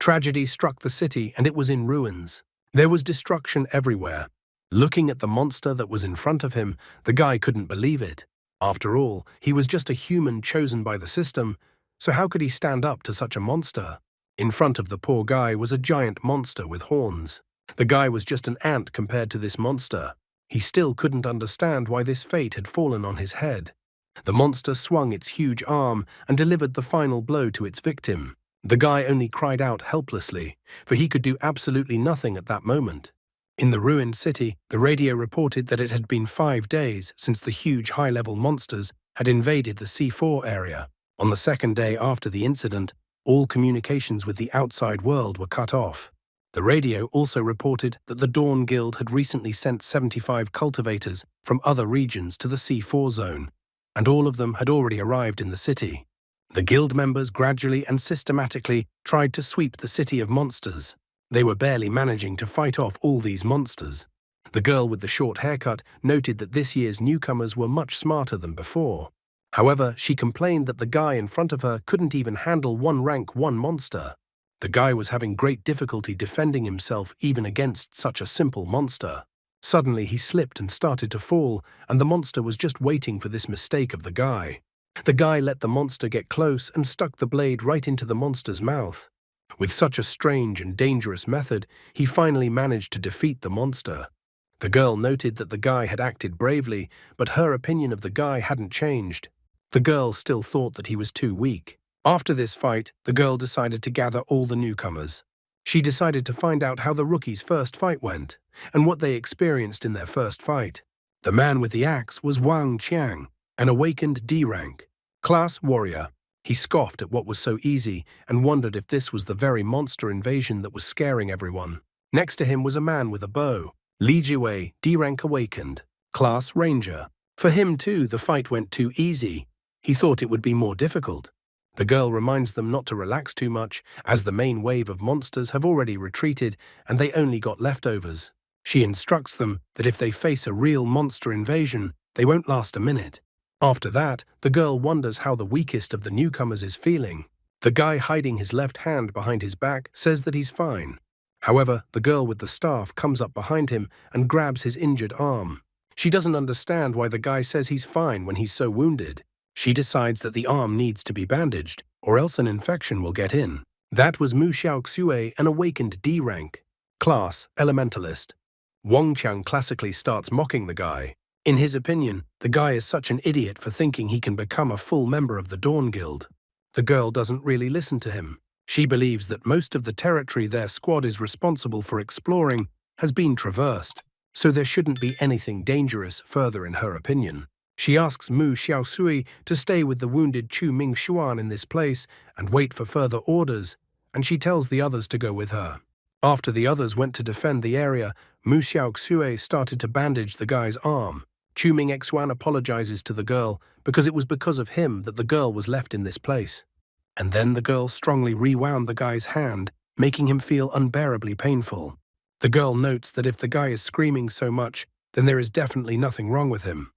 Tragedy struck the city and it was in ruins. There was destruction everywhere. Looking at the monster that was in front of him, the guy couldn't believe it. After all, he was just a human chosen by the system, so how could he stand up to such a monster? In front of the poor guy was a giant monster with horns. The guy was just an ant compared to this monster. He still couldn't understand why this fate had fallen on his head. The monster swung its huge arm and delivered the final blow to its victim. The guy only cried out helplessly, for he could do absolutely nothing at that moment. In the ruined city, the radio reported that it had been 5 days since the huge high-level monsters had invaded the C4 area. On the second day after the incident, all communications with the outside world were cut off. The radio also reported that the Dawn Guild had recently sent 75 cultivators from other regions to the C4 zone, and all of them had already arrived in the city. The guild members gradually and systematically tried to sweep the city of monsters. They were barely managing to fight off all these monsters. The girl with the short haircut noted that this year's newcomers were much smarter than before. However, she complained that the guy in front of her couldn't even handle one rank 1 monster. The guy was having great difficulty defending himself even against such a simple monster. Suddenly he slipped and started to fall, and the monster was just waiting for this mistake of the guy. The guy let the monster get close and stuck the blade right into the monster's mouth. With such a strange and dangerous method, he finally managed to defeat the monster. The girl noted that the guy had acted bravely, but her opinion of the guy hadn't changed. The girl still thought that he was too weak. After this fight, the girl decided to gather all the newcomers. She decided to find out how the rookies' first fight went, and what they experienced in their first fight. The man with the axe was Wang Qiang, an awakened D rank, class warrior. He scoffed at what was so easy and wondered if this was the very monster invasion that was scaring everyone. Next to him was a man with a bow, Li Jiwei, D rank awakened, class ranger. For him too, the fight went too easy. He thought it would be more difficult. The girl reminds them not to relax too much, as the main wave of monsters have already retreated and they only got leftovers. She instructs them that if they face a real monster invasion, they won't last a minute. After that, the girl wonders how the weakest of the newcomers is feeling. The guy hiding his left hand behind his back says that he's fine. However, the girl with the staff comes up behind him and grabs his injured arm. She doesn't understand why the guy says he's fine when he's so wounded. She decides that the arm needs to be bandaged, or else an infection will get in. That was Mu Xiaoxue, an awakened D rank, class elementalist. Wang Qiang classically starts mocking the guy. In his opinion, the guy is such an idiot for thinking he can become a full member of the Dawn Guild. The girl doesn't really listen to him. She believes that most of the territory their squad is responsible for exploring has been traversed, so there shouldn't be anything dangerous further in her opinion. She asks Mu Xiaosui to stay with the wounded Chu Mingshuan in this place and wait for further orders, and she tells the others to go with her. After the others went to defend the area, Mu Xiaosui started to bandage the guy's arm. Chu Mingxuan apologizes to the girl because it was because of him that the girl was left in this place. And then the girl strongly rewound the guy's hand, making him feel unbearably painful. The girl notes that if the guy is screaming so much, then there is definitely nothing wrong with him.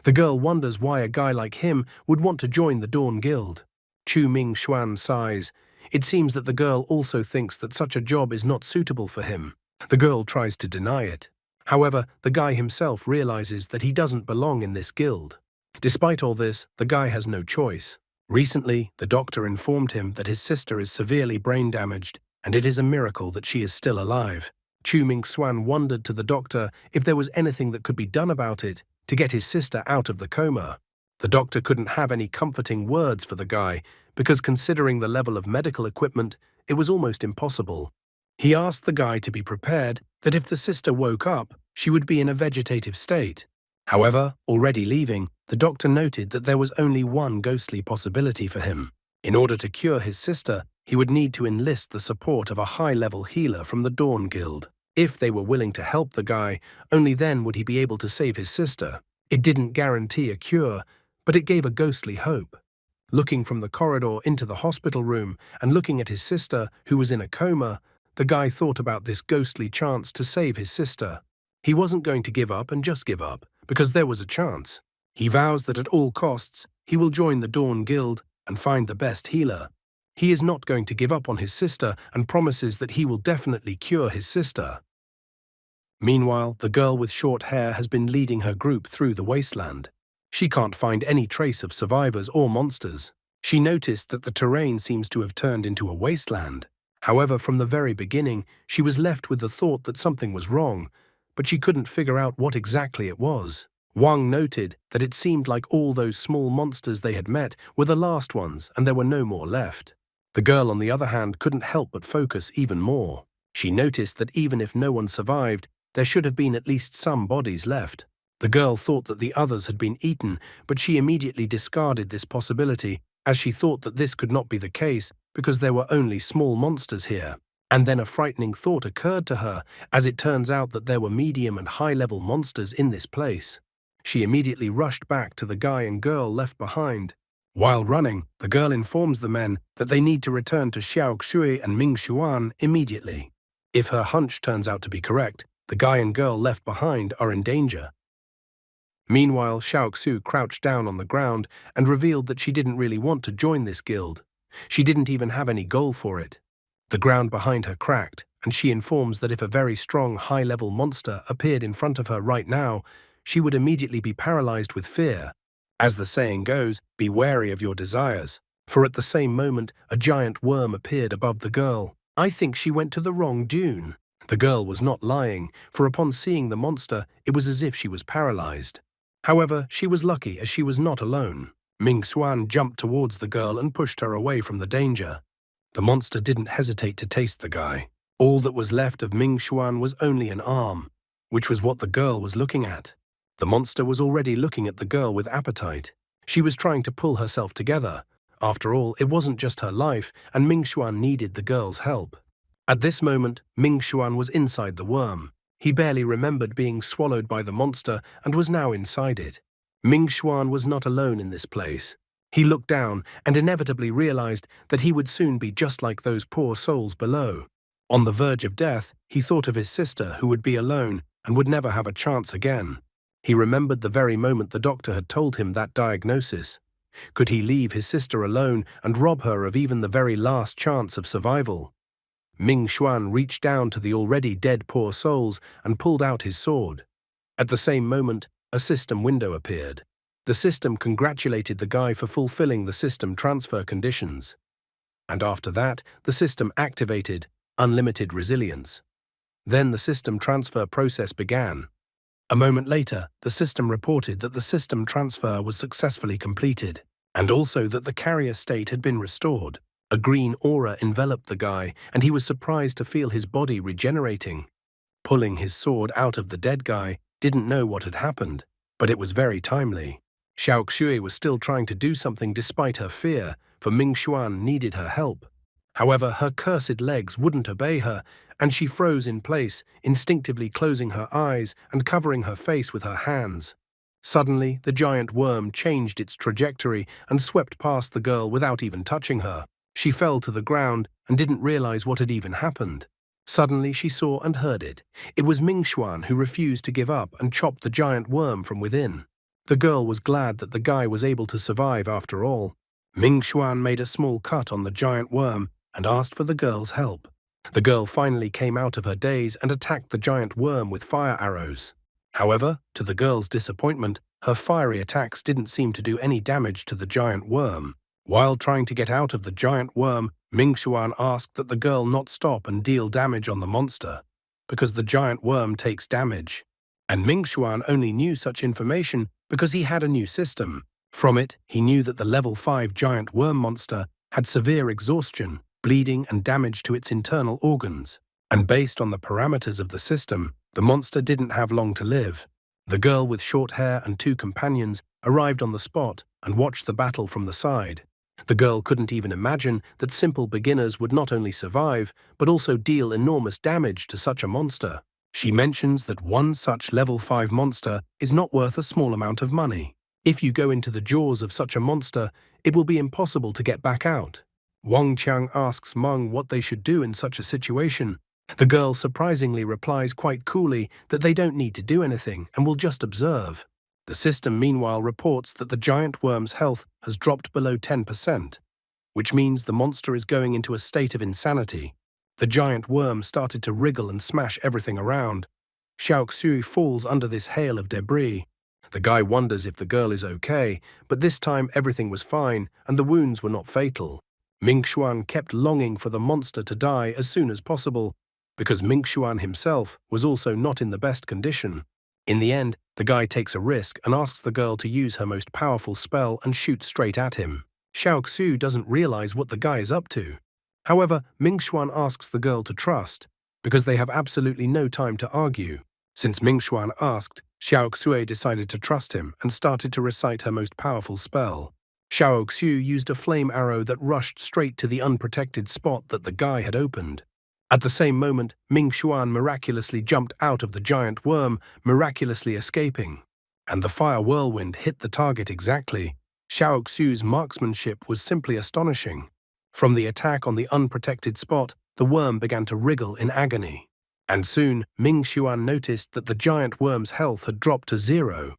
The girl wonders why a guy like him would want to join the Dawn Guild. Chu Mingshuan sighs. It seems that the girl also thinks that such a job is not suitable for him. The girl tries to deny it. However, the guy himself realizes that he doesn't belong in this guild. Despite all this, the guy has no choice. Recently, the doctor informed him that his sister is severely brain damaged, and it is a miracle that she is still alive. Chu Mingshuan wondered to the doctor if there was anything that could be done about it to get his sister out of the coma. The doctor couldn't have any comforting words for the guy because, considering the level of medical equipment, it was almost impossible. He asked the guy to be prepared that if the sister woke up, she would be in a vegetative state. However, already leaving, the doctor noted that there was only one ghostly possibility for him. In order to cure his sister, he would need to enlist the support of a high-level healer from the Dawn Guild. If they were willing to help the guy, only then would he be able to save his sister. It didn't guarantee a cure, but it gave a ghostly hope. Looking from the corridor into the hospital room and looking at his sister, who was in a coma, the guy thought about this ghostly chance to save his sister. He wasn't going to give up and just give up, because there was a chance. He vows that at all costs, he will join the Dawn Guild and find the best healer. He is not going to give up on his sister and promises that he will definitely cure his sister. Meanwhile, the girl with short hair has been leading her group through the wasteland. She can't find any trace of survivors or monsters. She noticed that the terrain seems to have turned into a wasteland. However, from the very beginning, she was left with the thought that something was wrong, but she couldn't figure out what exactly it was. Wang noted that it seemed like all those small monsters they had met were the last ones and there were no more left. The girl, on the other hand, couldn't help but focus even more. She noticed that even if no one survived, there should have been at least some bodies left. The girl thought that the others had been eaten, but she immediately discarded this possibility, as she thought that this could not be the case because there were only small monsters here. And then a frightening thought occurred to her, as it turns out that there were medium and high-level monsters in this place. She immediately rushed back to the guy and girl left behind. While running, the girl informs the men that they need to return to Xiao Xue and Ming Xuan immediately. If her hunch turns out to be correct, the guy and girl left behind are in danger. Meanwhile, Xiao Xu crouched down on the ground and revealed that she didn't really want to join this guild. She didn't even have any goal for it. The ground behind her cracked, and she informs that if a very strong high-level monster appeared in front of her right now, she would immediately be paralyzed with fear. As the saying goes, be wary of your desires. For at the same moment, a giant worm appeared above the girl. I think she went to the wrong dune. The girl was not lying, for upon seeing the monster, it was as if she was paralyzed. However, she was lucky as she was not alone. Ming Xuan jumped towards the girl and pushed her away from the danger. The monster didn't hesitate to taste the guy. All that was left of Ming Xuan was only an arm, which was what the girl was looking at. The monster was already looking at the girl with appetite. She was trying to pull herself together. After all, it wasn't just her life, and Ming Xuan needed the girl's help. At this moment, Ming Xuan was inside the worm. He barely remembered being swallowed by the monster and was now inside it. Ming Xuan was not alone in this place. He looked down and inevitably realized that he would soon be just like those poor souls below. On the verge of death, he thought of his sister who would be alone and would never have a chance again. He remembered the very moment the doctor had told him that diagnosis. Could he leave his sister alone and rob her of even the very last chance of survival? Ming Xuan reached down to the already dead poor souls and pulled out his sword. At the same moment, a system window appeared. The system congratulated the guy for fulfilling the system transfer conditions. And after that, the system activated unlimited resilience. Then the system transfer process began. A moment later, the system reported that the system transfer was successfully completed, and also that the carrier state had been restored. A green aura enveloped the guy, and he was surprised to feel his body regenerating. Pulling his sword out of the dead guy, didn't know what had happened, but it was very timely. Xiao Xue was still trying to do something despite her fear, for Ming Xuan needed her help. However, her cursed legs wouldn't obey her, and she froze in place, instinctively closing her eyes and covering her face with her hands. Suddenly, the giant worm changed its trajectory and swept past the girl without even touching her. She fell to the ground and didn't realize what had even happened. Suddenly, she saw and heard it. It was Ming Xuan who refused to give up and chopped the giant worm from within. The girl was glad that the guy was able to survive after all. Ming Xuan made a small cut on the giant worm and asked for the girl's help. The girl finally came out of her daze and attacked the giant worm with fire arrows. However, to the girl's disappointment, her fiery attacks didn't seem to do any damage to the giant worm. While trying to get out of the giant worm, Ming Xuan asked that the girl not stop and deal damage on the monster, because the giant worm takes damage. And Ming Xuan only knew such information because he had a new system. From it, he knew that the level 5 giant worm monster had severe exhaustion, bleeding and damage to its internal organs. And based on the parameters of the system, the monster didn't have long to live. The girl with short hair and 2 companions arrived on the spot and watched the battle from the side. The girl couldn't even imagine that simple beginners would not only survive, but also deal enormous damage to such a monster. She mentions that one such level 5 monster is not worth a small amount of money. If you go into the jaws of such a monster, it will be impossible to get back out. Wang Qiang asks Meng what they should do in such a situation. The girl surprisingly replies quite coolly that they don't need to do anything and will just observe. The system meanwhile reports that the giant worm's health has dropped below 10%. which means the monster is going into a state of insanity. The giant worm started to wriggle and smash everything around. Xiaoxui falls under this hail of debris. The guy wonders if the girl is okay, but this time everything was fine and the wounds were not fatal. Mingxuan kept longing for the monster to die as soon as possible, because Mingxuan himself was also not in the best condition. In the end, the guy takes a risk and asks the girl to use her most powerful spell and shoot straight at him. Xiaoxu doesn't realize what the guy is up to. However, Mingxuan asks the girl to trust, because they have absolutely no time to argue. Since Mingxuan asked, Xiaoxue decided to trust him and started to recite her most powerful spell. Xiaoxu used a flame arrow that rushed straight to the unprotected spot that the guy had opened. At the same moment, Mingxuan miraculously jumped out of the giant worm, miraculously escaping. And the fire whirlwind hit the target exactly. Xiaoxu's marksmanship was simply astonishing. From the attack on the unprotected spot, the worm began to wriggle in agony. And soon, Mingxuan noticed that the giant worm's health had dropped to 0.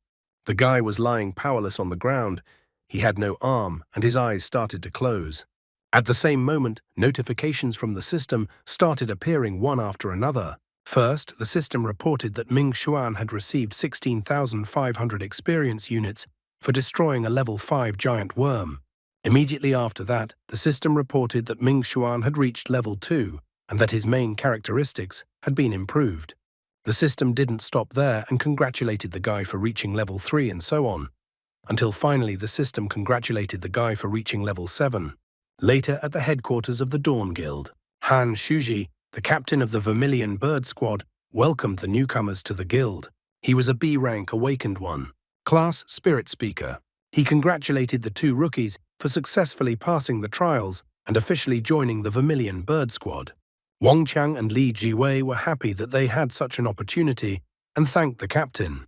The guy was lying powerless on the ground. He had no arm, and his eyes started to close. At the same moment, notifications from the system started appearing one after another. First, the system reported that Mingxuan had received 16,500 experience units for destroying a level 5 giant worm. Immediately after that, the system reported that Mingxuan had reached level 2 and that his main characteristics had been improved. The system didn't stop there and congratulated the guy for reaching level 3 and so on, until finally the system congratulated the guy for reaching level 7. Later, at the headquarters of the Dawn Guild, Han Shuji, the captain of the Vermilion Bird Squad, welcomed the newcomers to the guild. He was a B-rank awakened one, class spirit speaker. He congratulated the 2 rookies for successfully passing the trials and officially joining the Vermilion Bird Squad. Wang Chang and Li Jiwei were happy that they had such an opportunity and thanked the captain.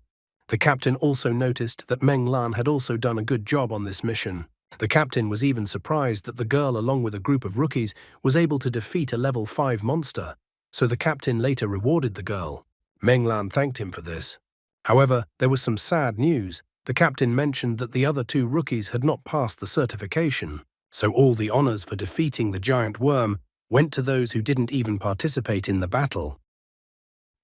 The captain also noticed that Meng Lan had also done a good job on this mission. The captain was even surprised that the girl, along with a group of rookies, was able to defeat a level 5 monster, so the captain later rewarded the girl. Meng Lan thanked him for this. However, there was some sad news. The captain mentioned that the other 2 rookies had not passed the certification, so all the honors for defeating the giant worm went to those who didn't even participate in the battle.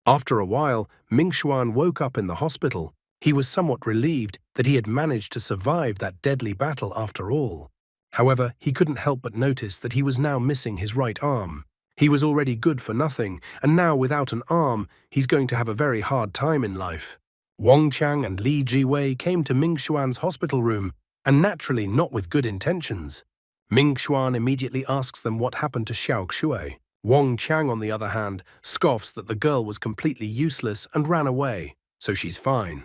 After a while, Mingxuan woke up in the hospital. He was somewhat relieved that he had managed to survive that deadly battle after all. However, he couldn't help but notice that he was now missing his right arm. He was already good for nothing, and now without an arm, he's going to have a very hard time in life. Wang Chang and Li Jiwei came to Mingxuan's hospital room, and naturally not with good intentions. Mingxuan immediately asks them what happened to Xiaoxue. Wang Chang, on the other hand, scoffs that the girl was completely useless and ran away, so she's fine.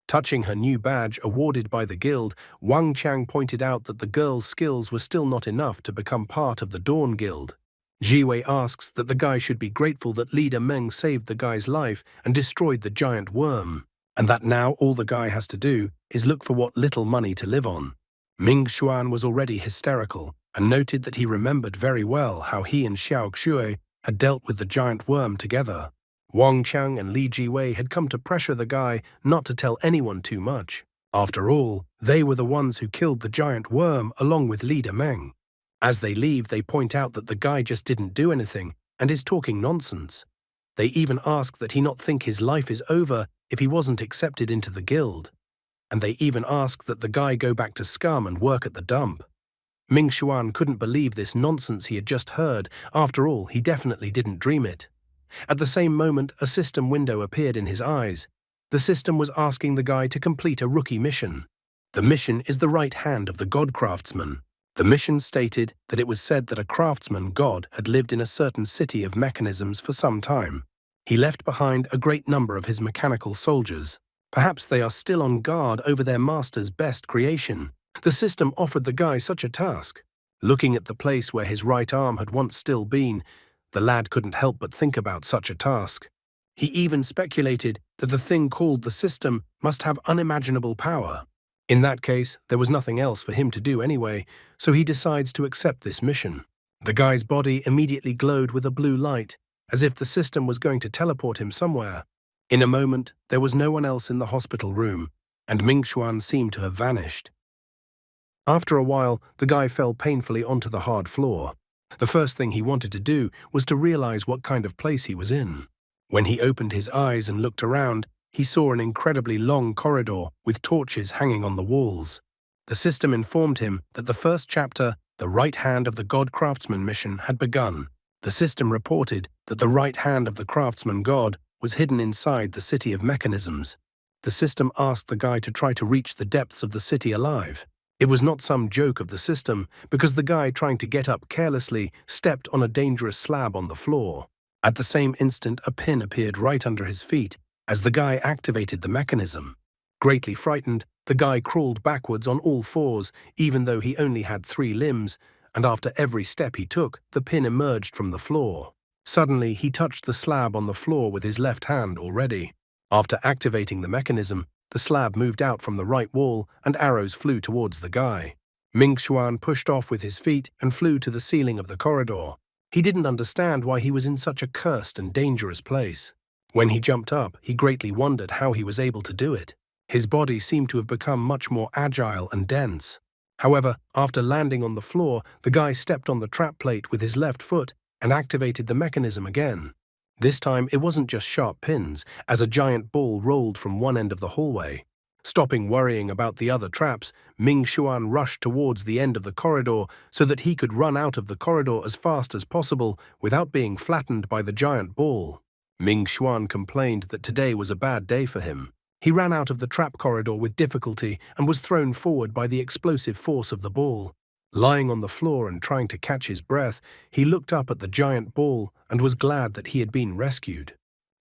Touching her new badge awarded by the guild, Wang Chang pointed out that the girl's skills were still not enough to become part of the Dawn Guild. Jiwei asks that the guy should be grateful that leader Meng saved the guy's life and destroyed the giant worm, and that now all the guy has to do is look for what little money to live on. Mingxuan was already hysterical and noted that he remembered very well how he and Xiaoxue had dealt with the giant worm together. Wang Chang and Li Jiwei had come to pressure the guy not to tell anyone too much. After all, they were the ones who killed the giant worm along with leader Meng. As they leave, they point out that the guy just didn't do anything and is talking nonsense. They even ask that he not think his life is over if he wasn't accepted into the guild. And they even ask that the guy go back to Scum and work at the dump. Mingxuan couldn't believe this nonsense he had just heard. After all, he definitely didn't dream it. At the same moment, a system window appeared in his eyes. The system was asking the guy to complete a rookie mission. The mission is the right hand of the god craftsman. The mission stated that it was said that a craftsman god had lived in a certain city of mechanisms for some time. He left behind a great number of his mechanical soldiers. Perhaps they are still on guard over their master's best creation. The system offered the guy such a task. Looking at the place where his right arm had once still been, the lad couldn't help but think about such a task. He even speculated that the thing called the system must have unimaginable power. In that case, there was nothing else for him to do anyway, so he decides to accept this mission. The guy's body immediately glowed with a blue light, as if the system was going to teleport him somewhere. In a moment, there was no one else in the hospital room, and Mingxuan seemed to have vanished. After a while, the guy fell painfully onto the hard floor. The first thing he wanted to do was to realize what kind of place he was in. When he opened his eyes and looked around, he saw an incredibly long corridor with torches hanging on the walls. The system informed him that the first chapter, the right hand of the God Craftsman mission, had begun. The system reported that the right hand of the craftsman god was hidden inside the city of mechanisms. The system asked the guy to try to reach the depths of the city alive. It was not some joke of the system, because the guy trying to get up carelessly stepped on a dangerous slab on the floor. At the same instant, a pin appeared right under his feet as the guy activated the mechanism. Greatly frightened, the guy crawled backwards on all fours, even though he only had 3 limbs, and after every step he took, the pin emerged from the floor. Suddenly, he touched the slab on the floor with his left hand already. After activating the mechanism, the slab moved out from the right wall and arrows flew towards the guy. Ming Xuan pushed off with his feet and flew to the ceiling of the corridor. He didn't understand why he was in such a cursed and dangerous place. When he jumped up, he greatly wondered how he was able to do it. His body seemed to have become much more agile and dense. However, after landing on the floor, the guy stepped on the trap plate with his left foot and activated the mechanism again. This time, it wasn't just sharp pins, as a giant ball rolled from one end of the hallway. Stopping worrying about the other traps, Ming Xuan rushed towards the end of the corridor so that he could run out of the corridor as fast as possible without being flattened by the giant ball. Ming Xuan complained that today was a bad day for him. He ran out of the trap corridor with difficulty and was thrown forward by the explosive force of the ball. Lying on the floor and trying to catch his breath, he looked up at the giant ball and was glad that he had been rescued.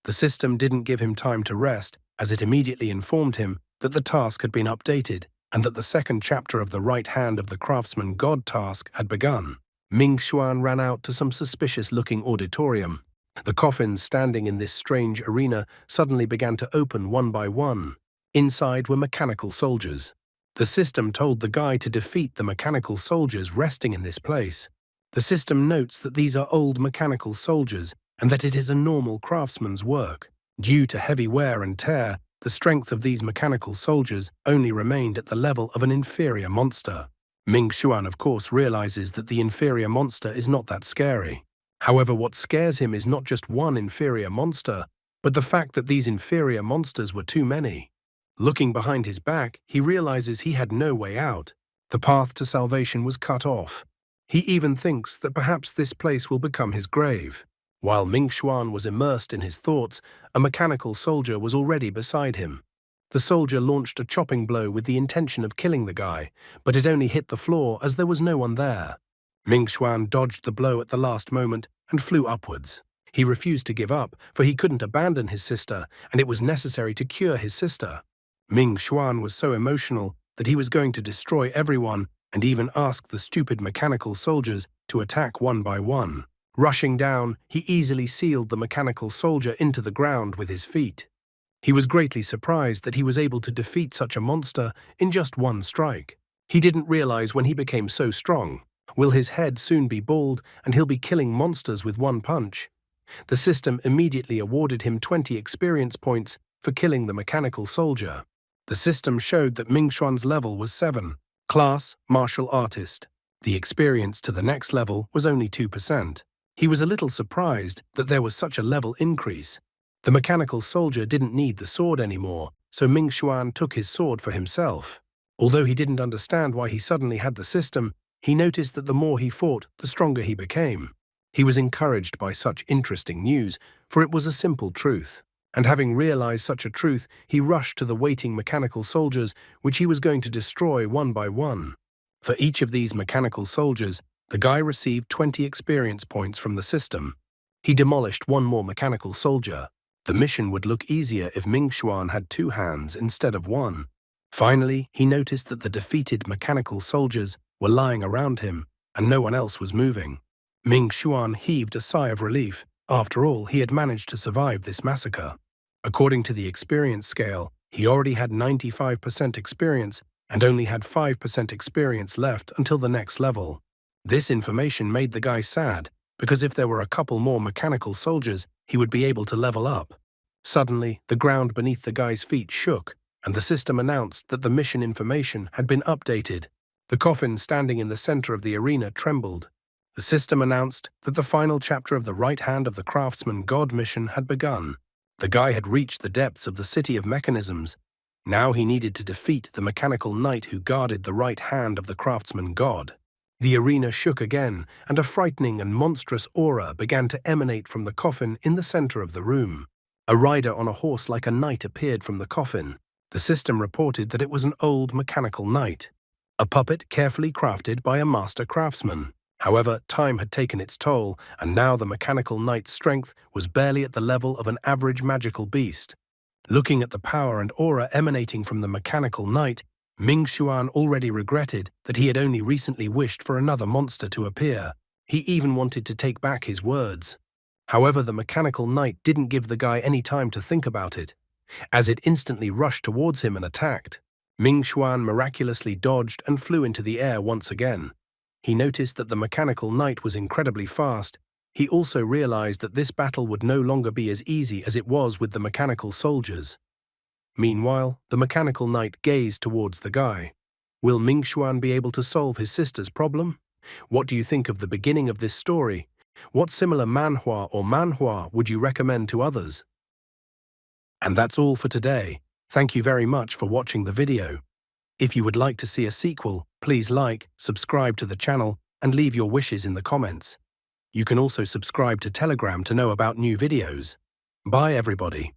The system didn't give him time to rest, as it immediately informed him that the task had been updated and that the second chapter of the right hand of the craftsman god task had begun. Ming Xuan ran out to some suspicious-looking auditorium. The coffins standing in this strange arena suddenly began to open one by one. Inside were mechanical soldiers. The system told the guy to defeat the mechanical soldiers resting in this place. The system notes that these are old mechanical soldiers and that it is a normal craftsman's work. Due to heavy wear and tear, the strength of these mechanical soldiers only remained at the level of an inferior monster. Ming Xuan, of course, realizes that the inferior monster is not that scary. However, what scares him is not just one inferior monster, but the fact that these inferior monsters were too many. Looking behind his back, he realizes he had no way out. The path to salvation was cut off. He even thinks that perhaps this place will become his grave. While Ming Xuan was immersed in his thoughts, a mechanical soldier was already beside him. The soldier launched a chopping blow with the intention of killing the guy, but it only hit the floor as there was no one there. Ming Xuan dodged the blow at the last moment and flew upwards. He refused to give up, for he couldn't abandon his sister, and it was necessary to cure his sister. Ming Xuan was so emotional that he was going to destroy everyone and even ask the stupid mechanical soldiers to attack one by one. Rushing down, he easily sealed the mechanical soldier into the ground with his feet. He was greatly surprised that he was able to defeat such a monster in just one strike. He didn't realize when he became so strong. Will his head soon be bald and he'll be killing monsters with one punch? The system immediately awarded him 20 experience points for killing the mechanical soldier. The system showed that Ming Xuan's level was 7, class martial artist. The experience to the next level was only 2%. He was a little surprised that there was such a level increase. The mechanical soldier didn't need the sword anymore, so Ming Xuan took his sword for himself. Although he didn't understand why he suddenly had the system, he noticed that the more he fought, the stronger he became. He was encouraged by such interesting news, for it was a simple truth. And having realized such a truth, he rushed to the waiting mechanical soldiers, which he was going to destroy one by one. For each of these mechanical soldiers, the guy received 20 experience points from the system. He demolished one more mechanical soldier. The mission would look easier if Ming Xuan had 2 hands instead of 1. Finally, he noticed that the defeated mechanical soldiers were lying around him, and no one else was moving. Ming Xuan heaved a sigh of relief. After all, he had managed to survive this massacre. According to the experience scale, he already had 95% experience and only had 5% experience left until the next level. This information made the guy sad, because if there were a couple more mechanical soldiers, he would be able to level up. Suddenly, the ground beneath the guy's feet shook, and the system announced that the mission information had been updated. The coffin standing in the center of the arena trembled. The system announced that the final chapter of the right hand of the craftsman god mission had begun. The guy had reached the depths of the city of mechanisms. Now he needed to defeat the mechanical knight who guarded the right hand of the craftsman god. The arena shook again, and a frightening and monstrous aura began to emanate from the coffin in the center of the room. A rider on a horse like a knight appeared from the coffin. The system reported that it was an old mechanical knight, a puppet carefully crafted by a master craftsman. However, time had taken its toll, and now the mechanical knight's strength was barely at the level of an average magical beast. Looking at the power and aura emanating from the mechanical knight, Ming Xuan already regretted that he had only recently wished for another monster to appear. He even wanted to take back his words. However, the mechanical knight didn't give the guy any time to think about it, as it instantly rushed towards him and attacked. Ming Xuan miraculously dodged and flew into the air once again. He noticed that the mechanical knight was incredibly fast. He also realized that this battle would no longer be as easy as it was with the mechanical soldiers. Meanwhile, the mechanical knight gazed towards the guy. Will Ming Xuan be able to solve his sister's problem? What do you think of the beginning of this story? What similar manhwa or manhwa would you recommend to others? And that's all for today. Thank you very much for watching the video. If you would like to see a sequel, please like, subscribe to the channel, and leave your wishes in the comments. You can also subscribe to Telegram to know about new videos. Bye everybody.